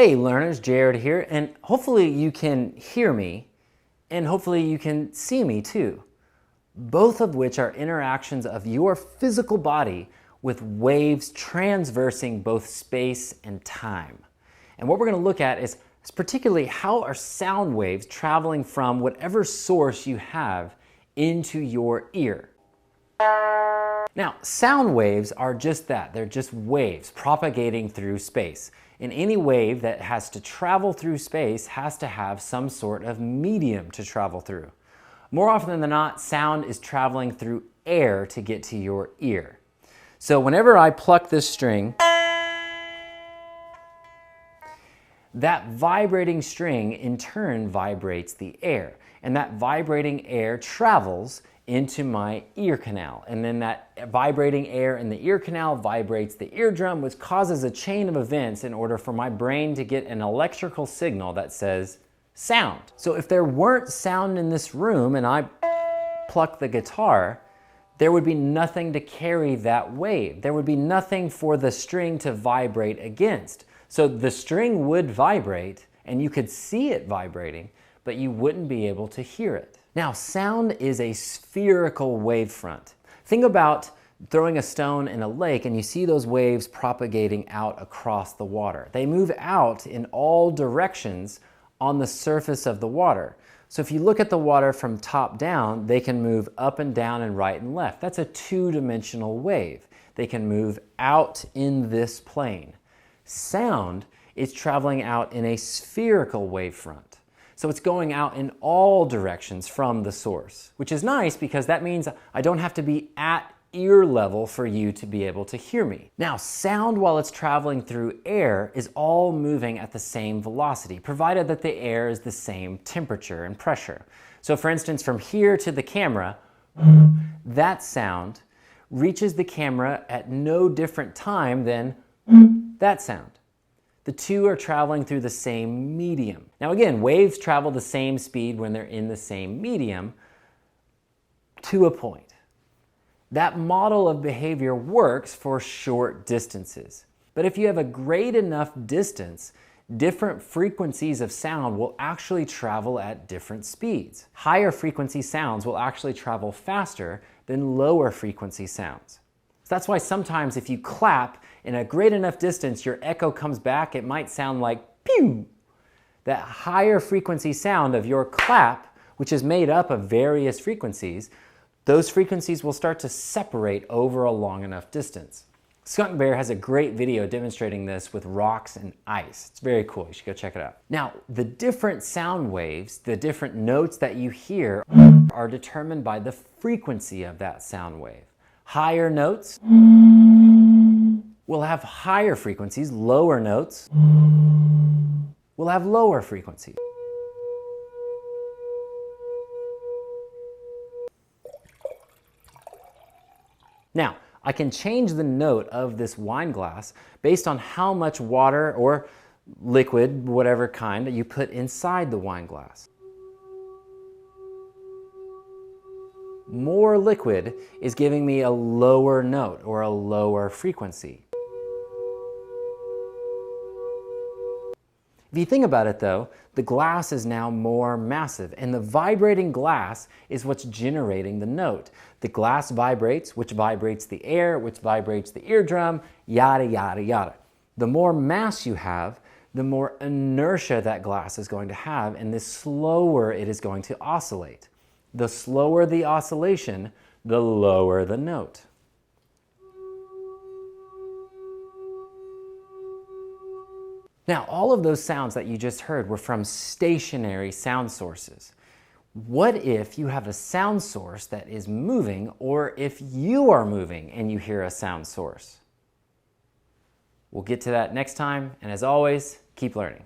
Hey learners, Jared here, and hopefully you can hear me, and hopefully you can see me too. Both of which are interactions of your physical body with waves transversing both space and time. And what we're going to look at is particularly how are sound waves traveling from whatever source you have into your ear. Now, sound waves are just that. They're just waves propagating through space. And any wave that has to travel through space has to have some sort of medium to travel through. More often than not, sound is traveling through air to get to your ear. So whenever I pluck this string, that vibrating string in turn vibrates the air. And that vibrating air travels into my ear canal. And then that vibrating air in the ear canal vibrates the eardrum, which causes a chain of events in order for my brain to get an electrical signal that says sound. So if there weren't sound in this room and I pluck the guitar, there would be nothing to carry that wave. There would be nothing for the string to vibrate against. So the string would vibrate and you could see it vibrating, but you wouldn't be able to hear it. Now, sound is a spherical wavefront. Think about throwing a stone in a lake and you see those waves propagating out across the water. They move out in all directions on the surface of the water. So if you look at the water from top down, they can move up and down and right and left. That's a two-dimensional wave. They can move out in this plane. Sound is traveling out in a spherical wavefront. So it's going out in all directions from the source, which is nice because that means I don't have to be at ear level for you to be able to hear me. Now, sound while it's traveling through air is all moving at the same velocity, provided that the air is the same temperature and pressure. So for instance, from here to the camera, that sound reaches the camera at no different time than that sound. The two are traveling through the same medium. Now again, waves travel the same speed when they're in the same medium to a point. That model of behavior works for short distances. But if you have a great enough distance, different frequencies of sound will actually travel at different speeds. Higher frequency sounds will actually travel faster than lower frequency sounds. So that's why sometimes if you clap in a great enough distance, your echo comes back, it might sound like pew. That higher frequency sound of your clap, which is made up of various frequencies, those frequencies will start to separate over a long enough distance. Skunk Bear has a great video demonstrating this with rocks and ice. It's very cool, you should go check it out. Now, the different sound waves, the different notes that you hear are determined by the frequency of that sound wave. Higher notes will have higher frequencies, lower notes will have lower frequencies. Now, I can change the note of this wine glass based on how much water or liquid, whatever kind, that you put inside the wine glass. More liquid is giving me a lower note or a lower frequency. If you think about it though, the glass is now more massive and the vibrating glass is what's generating the note. The glass vibrates, which vibrates the air, which vibrates the eardrum, yada, yada, yada. The more mass you have, the more inertia that glass is going to have and the slower it is going to oscillate. The slower the oscillation, the lower the note. Now, all of those sounds that you just heard were from stationary sound sources. What if you have a sound source that is moving, or if you are moving and you hear a sound source? We'll get to that next time, and as always, keep learning.